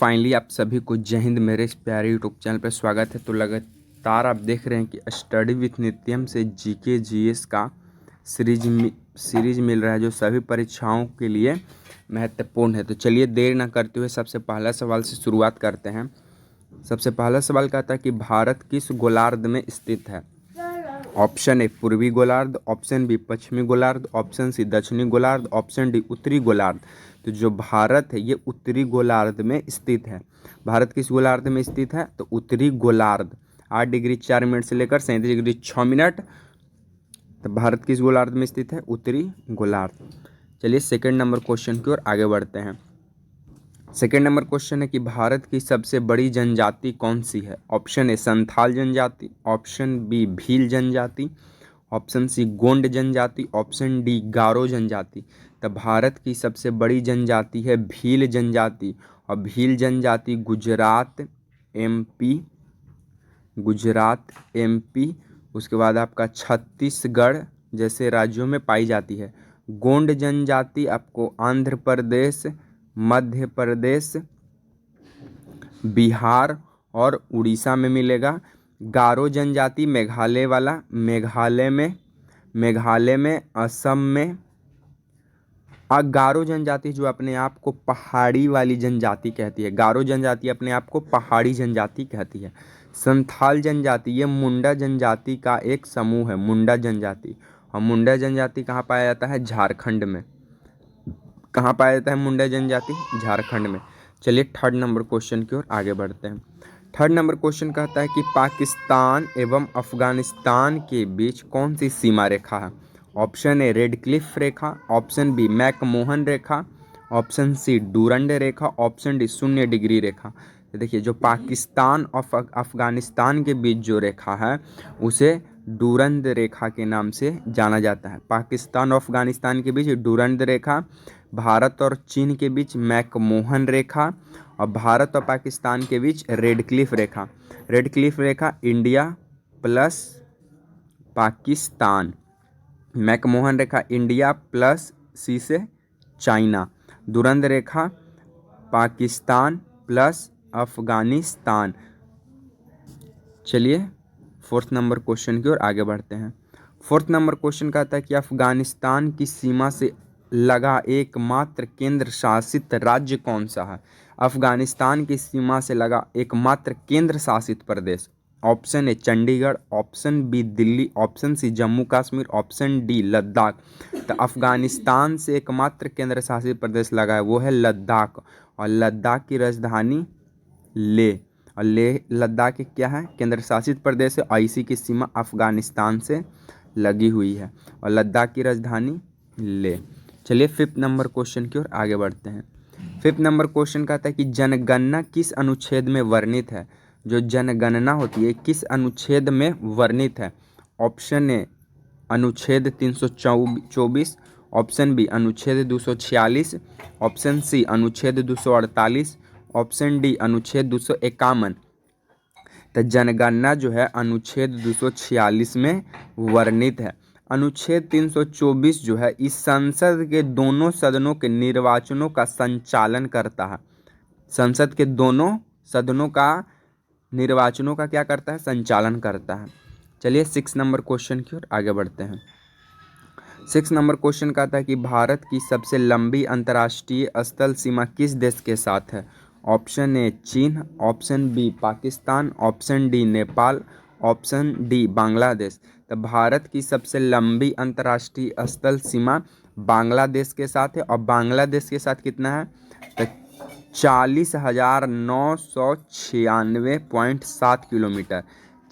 Finally आप सभी को जय हिंद। मेरे इस प्यारे यूट्यूब चैनल पर स्वागत है। तो लगातार आप देख रहे हैं कि स्टडी विथ नित्यम से जीके जीएस का सीरीज मिल रहा है जो सभी परीक्षाओं के लिए महत्वपूर्ण है। तो चलिए देर ना करते हुए सबसे पहला सवाल से शुरुआत करते हैं। सबसे पहला सवाल कहता है कि भारत किस गोलार्ध में स्थित है। ऑप्शन ए पूर्वी गोलार्ध, ऑप्शन बी पश्चिमी गोलार्ध, ऑप्शन सी दक्षिणी गोलार्ध, ऑप्शन डी उत्तरी गोलार्ध। तो जो भारत है ये उत्तरी गोलार्ध में स्थित है। भारत किस गोलार्ध में स्थित है तो उत्तरी गोलार्ध। 8 डिग्री 4 मिनट से लेकर 37 डिग्री 6 मिनट। तो भारत किस गोलार्ध में स्थित है उत्तरी गोलार्ध। चलिए सेकंड नंबर क्वेश्चन की ओर आगे बढ़ते हैं। सेकेंड नंबर क्वेश्चन है कि भारत की सबसे बड़ी जनजाति कौन सी है। ऑप्शन ए संथाल जनजाति, ऑप्शन बी भील जनजाति, ऑप्शन सी गोंड जनजाति, ऑप्शन डी गारो जनजाति। तो भारत की सबसे बड़ी जनजाति है भील जनजाति। और भील जनजाति गुजरात एमपी उसके बाद आपका छत्तीसगढ़ जैसे राज्यों में पाई जाती है। गोंड जनजाति आपको आंध्र प्रदेश, मध्य प्रदेश, बिहार और उड़ीसा में मिलेगा। गारो जनजाति मेघालय में, असम में। गारो जनजाति जो अपने आप को पहाड़ी वाली जनजाति कहती है, गारो जनजाति अपने आप को पहाड़ी जनजाति कहती है। संथाल जनजाति ये मुंडा जनजाति का एक समूह है, मुंडा जनजाति। और मुंडा जनजाति कहाँ पाया जाता है झारखंड में। कहाँ पाया जाता है मुंडा जनजाति झारखंड में। चलिए थर्ड नंबर क्वेश्चन की ओर आगे बढ़ते हैं। थर्ड नंबर क्वेश्चन कहता है कि पाकिस्तान एवं अफगानिस्तान के बीच कौन सी सीमा रेखा है। ऑप्शन ए रेड क्लिफ रेखा, ऑप्शन बी मैकमोहन रेखा, ऑप्शन सी डूरंड रेखा, ऑप्शन डी 0 डिग्री रेखा। तो देखिए जो पाकिस्तान और अफगानिस्तान के बीच जो रेखा है उसे डूरंड रेखा के नाम से जाना जाता है। पाकिस्तान और अफगानिस्तान के बीच डूरंड रेखा, भारत और चीन के बीच मैकमोहन रेखा, और भारत और पाकिस्तान के बीच रेड क्लिफ रेखा। रेड क्लिफ रेखा इंडिया प्लस पाकिस्तान, मैकमोहन रेखा इंडिया प्लस सी से चाइना, डूरंड रेखा पाकिस्तान प्लस अफगानिस्तान। चलिए फोर्थ नंबर क्वेश्चन की ओर आगे बढ़ते हैं। फोर्थ नंबर क्वेश्चन कहता है कि अफगानिस्तान की सीमा से लगा एकमात्र केंद्र शासित राज्य कौन सा है। अफगानिस्तान की सीमा से लगा एकमात्र केंद्र शासित प्रदेश। Option A Chandigarh, option B Delhi, option C Jammu Kashmir, option D Ladakh. तो अफगानिस्तान से एकमात्र केंद्र शासित प्रदेश लगा है वो है लद्दाख। और लद्दाख की राजधानी लेह, और लेह लद्दाख की क्या है केंद्र शासित प्रदेश है। और इसी की सीमा अफगानिस्तान से लगी हुई है और लद्दाख की राजधानी लेह। चलिए फिफ्थ नंबर क्वेश्चन की ओर आगे बढ़ते हैं। फिफ्थ नंबर क्वेश्चन कहता है कि जनगणना किस अनुच्छेद में वर्णित है। जो जनगणना होती है किस अनुच्छेद में वर्णित है। ऑप्शन ए अनुच्छेद 324, ऑप्शन बी अनुच्छेद 246, ऑप्शन सी अनुच्छेद 248, ऑप्शन डी अनुच्छेद 251। तो जनगणना जो है अनुच्छेद 246 में वर्णित है। अनुच्छेद 324 जो है इस संसद के दोनों सदनों के निर्वाचनों का संचालन करता है। संसद के दोनों सदनों का निर्वाचनों का क्या करता है संचालन करता है। चलिए 6 नंबर क्वेश्चन की ओर आगे बढ़ते हैं। 6 नंबर क्वेश्चन कहता है कि भारत की सबसे लंबी अंतर्राष्ट्रीय स्थल सीमा किस देश के साथ है। ऑप्शन ए चीन, option B Pakistan, option D Nepal, option D Bangladesh. तो भारत की सबसे लंबी अंतर्राष्ट्रीय स्थल सीमा बांग्लादेश के साथ है। और बांग्लादेश के साथ कितना है तो 40,996.7 किलोमीटर,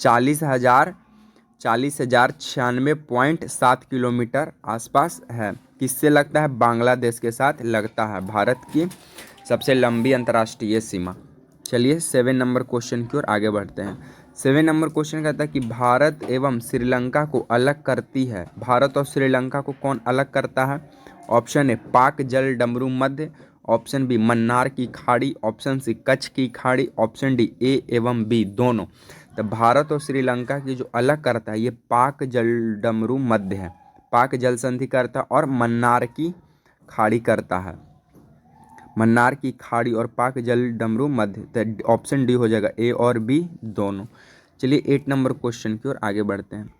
40,096.7 किलोमीटर आसपास है। किससे लगता है बांग्लादेश के साथ लगता है भारत की सबसे लंबी अंतर्राष्ट्रीय सीमा। चलिए 7 नंबर क्वेश्चन की ओर आगे बढ़ते हैं। 7 नंबर क्वेश्चन कहता है कि भारत एवं श्रीलंका को अलग करती है। भारत और श्रीलंका को कौन अलग करता है। ऑप्शन ए पाक जल डमरू मध्य, ऑप्शन बी मन्नार की खाड़ी, ऑप्शन सी कच्छ की खाड़ी, ऑप्शन डी ए एवं बी दोनों। तो भारत और श्रीलंका की जो अलग करता है ये पाक जल डमरू मध्य है, पाक जल संधि करता और मन्नार की खाड़ी करता है। मन्नार की खाड़ी और पाक जल डमरू मध्य। तो ऑप्शन डी हो जाएगा, ए और बी दोनों। चलिए 8 नंबर क्वेश्चन की ओर आगे बढ़ते हैं।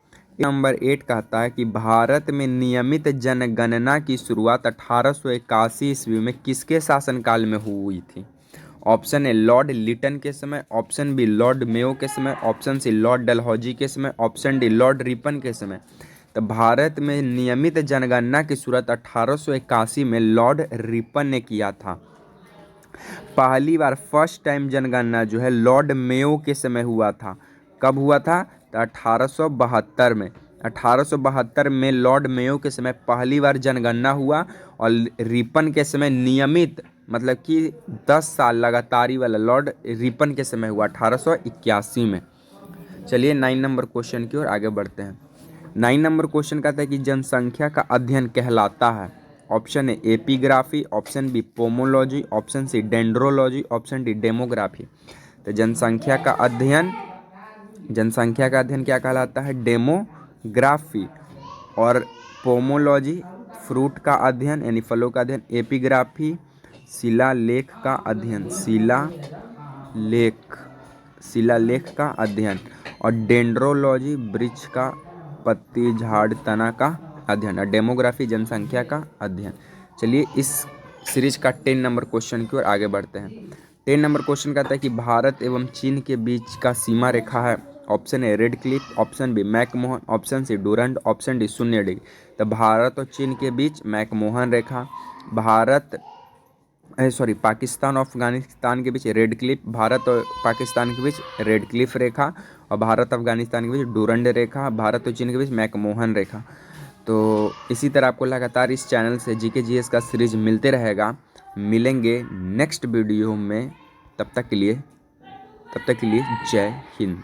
नंबर 8 कहता है कि भारत में नियमित जनगणना की शुरुआत 1881 ईस्वी में किसके शासनकाल में हुई थी? ऑप्शन ए लॉर्ड लिटन के समय, ऑप्शन बी लॉर्ड मेयो के समय, ऑप्शन सी लॉर्ड डलहौजी के समय, ऑप्शन डी लॉर्ड रिपन के समय। तो भारत में नियमित जनगणना की शुरुआत 1881 में लॉर्ड रिपन ने किया था। पहली बार फर्स्ट टाइम जनगणना जो है लॉर्ड मेयो के समय हुआ था। कब हुआ था? तो 1872 में। 1872 में लॉर्ड मेयो के समय पहली बार जनगणना हुआ और रिपन के समय नियमित, मतलब कि 10 साल लगातारी वाला लॉर्ड रिपन के समय हुआ 1881 में। चलिए 9 नंबर क्वेश्चन की ओर आगे बढ़ते हैं। 9 नंबर क्वेश्चन कहता है कि जनसंख्या का अध्ययन कहलाता है। Option A epigraphy, option B pomology, option C dendrology, option D demography. तो जनसंख्या का अध्ययन क्या कहलाता है? डेमोग्राफी। और पोमोलॉजी फ्रूट का अध्ययन यानी फलों का अध्ययन, एपिग्राफी शिलालेख का अध्ययन, शिलालेख का अध्ययन, और डेंड्रोलॉजी वृक्ष का पत्ती झाड़ तना का अध्ययन, और डेमोग्राफी जनसंख्या का अध्ययन। चलिए इस सीरीज का 10 नंबर क्वेश्चन की ओर आगे बढ़ते हैं। 10 नंबर क्वेश्चन कहता है कि भारत एवं चीन के बीच का सीमा रेखा है। Option A Radcliffe, option B McMahon, option C Durand, option D 0 degree. तो भारत और चीन के बीच मैकमोहन रेखा, पाकिस्तान और अफगानिस्तान के बीच रेड क्लिफ, भारत और पाकिस्तान के बीच रेड क्लिफ रेखा, और भारत अफगानिस्तान के बीच डूरंड रेखा, भारत और चीन के बीच मैकमोहन रेखा। तो इसी तरह आपको लगातार इस चैनल से जीके जीएस का सीरीज मिलते रहेगा। मिलेंगे नेक्स्ट वीडियो में, तब तक के लिए जय हिंद।